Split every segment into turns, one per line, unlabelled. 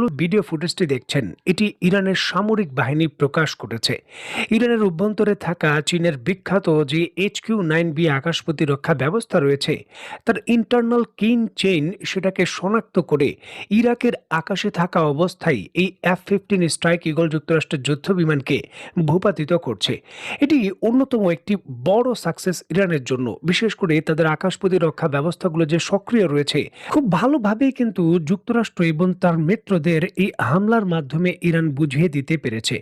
যেগুলো ভিডিও ফুটেজটি দেখছেন এটি ইরানের সামরিক বাহিনী প্রকাশ করেছে। ইরানের অভ্যন্তরে থাকা চীনের বিখ্যাত যে HQ-9B আকাশ প্রতিরক্ষা ব্যবস্থা রয়েছে তার ইন্টারনাল কিন চেইন সেটাকে শনাক্ত করে ইরাকের আকাশে থাকা অবস্থায় এই F-15 স্ট্রাইক ঈগল যুক্তরাষ্ট্রের যুদ্ধ বিমানকে ভূপাতিত করছে। এটি অন্যতম একটি বড় সাকসেস ইরানের জন্য, বিশেষ করে তাদের আকাশ প্রতিরক্ষা ব্যবস্থাগুলো যে সক্রিয় রয়েছে খুব ভালোভাবেই কিন্তু যুক্তরাষ্ট্র এবং তার মিত্রদের এই হামলার মাধ্যমে ইরান বুঝিয়ে দিতে পেরেছে।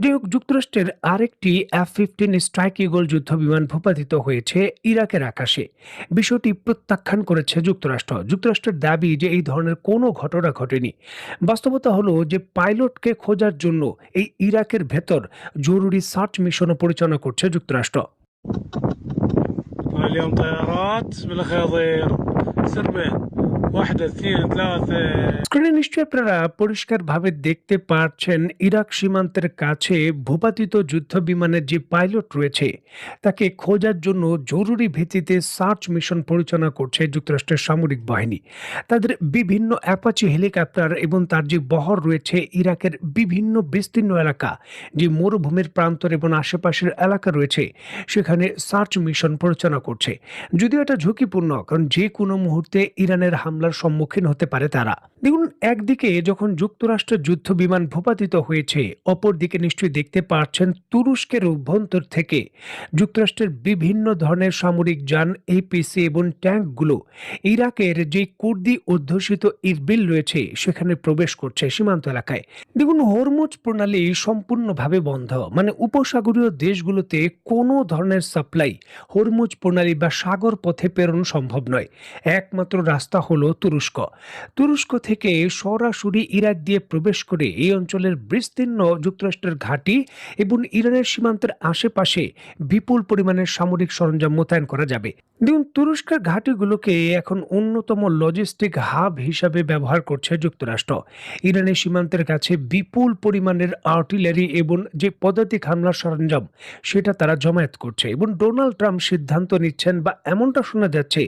যাই হোক, যুক্তরাষ্ট্রের আরেকটি F-15 স্ট্রাইক ঈগল যুদ্ধ বিমান ভূপাতিত হয়েছে ইরাকের আকাশে। বিষয়টি প্রত্যাখ্যান করেছে যুক্তরাষ্ট্রের দাবি যে এই ধরনের কোনো ঘটনা ঘটেনি। বাস্তবতা হলো যে পাইলটকে খোঁজার জন্য এই ইরাকের ভেতর জরুরি সার্চ মিশনও পরিচালনা করছে যুক্তরাষ্ট্র।
اليوم طيارات بالخياطير سربين واحدة اثنين ثلاثة
স্ক্রিনে নিশ্চয়ই আপনারা পরিষ্কারভাবে দেখতে পাচ্ছেন ইরাক সীমান্তের কাছে ভূপাতিত যুদ্ধ বিমানের যে পাইলট রয়েছে তাকে খোঁজার জন্য জরুরি ভিত্তিতে সার্চ মিশন পরিচালনা করছে যুক্তরাষ্ট্রের সামরিক বাহিনী। তাদের বিভিন্ন অ্যাপাচি হেলিকপ্টার এবং তার যে বহর রয়েছে ইরাকের বিভিন্ন বিস্তীর্ণ এলাকা, যে মরুভূমির প্রান্তর এবং আশেপাশের এলাকা রয়েছে সেখানে সার্চ মিশন পরিচালনা করছে। যদিও এটা ঝুঁকিপূর্ণ, কারণ যে কোনো মুহূর্তে ইরানের হামলার সম্মুখীন হতে পারে তারা। দেখুন, একদিকে যখন যুক্তরাষ্ট্রের যুদ্ধ বিমান ভূপাতিত হয়েছে, অপরদিকে নিশ্চয়ই দেখতে পাচ্ছেন তুরস্কের অভ্যন্তর থেকে যুক্তরাষ্ট্রের বিভিন্ন ধরনের সামরিক যান, APC এবং ট্যাঙ্কগুলো ইরাকের যে কুর্দি অধ্যুষিত ইরবিল রয়েছে সেখানে প্রবেশ করছে সীমান্ত এলাকায়। দেখুন, হরমুজ প্রণালী সম্পূর্ণভাবে বন্ধ, মানে উপসাগরীয় দেশগুলোতে কোনো ধরনের সাপ্লাই হরমুজ প্রণালী বা সাগর পথে প্রেরণ সম্ভব নয়। একমাত্র রাস্তা হলো তুরস্ক থেকে সরাসরি ইরাক দিয়ে প্রবেশ করে এই অঞ্চলের বিস্তীর্ণ যুক্তরাষ্ট্রের ঘাঁটি এবং ইরানের সীমান্তের আশেপাশে বিপুল পরিমাণের সামরিক সরঞ্জাম মোতায়েন করা যাবে। দেখুন, তুরস্কের ঘাঁটিগুলোকে এখন অন্যতম লজিস্টিক হাব হিসাবে ব্যবহার করছে যুক্তরাষ্ট্র। ইরানের সীমান্তের কাছে বিপুল পরিমাণের আর্টিলারি এবং যে পদাতিক হামলার সরঞ্জাম সেটা তারা জমায়েত করছে এবং ডোনাল্ড ট্রাম্প সিদ্ধান্ত নিচ্ছেন বা এমনটা শোনা যাচ্ছে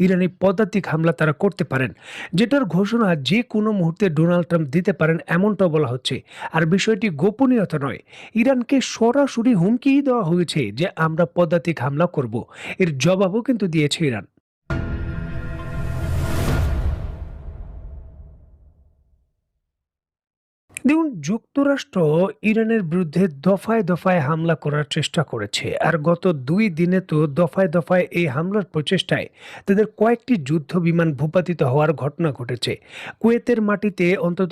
ইরানি পদাতিক হামলা তারা করতে পারেন, যেটার ঘোষণা যে কোনো মুহূর্তে ডোনাল্ড ট্রাম্প দিতে পারেন এমনটা বলা হচ্ছে। আর বিষয়টি গোপনীয়তা নয়, ইরানকে সরাসরি হুমকি দেওয়া হয়েছে যে আমরা পদাতিক হামলা করব। এর জবাবও কিন্তু দিয়েছে ইরান। দেখুন, যুক্তরাষ্ট্র ইরানের বিরুদ্ধে দফায় দফায় হামলা করার চেষ্টা করেছে, আর গত 2 দিনে তো দফায় দফায় এই হামলার প্রচেষ্টায় তাদের কয়েকটি যুদ্ধ বিমান ভূপাতিত হওয়ার ঘটনা ঘটেছে। কুয়েতের মাটিতে অন্তত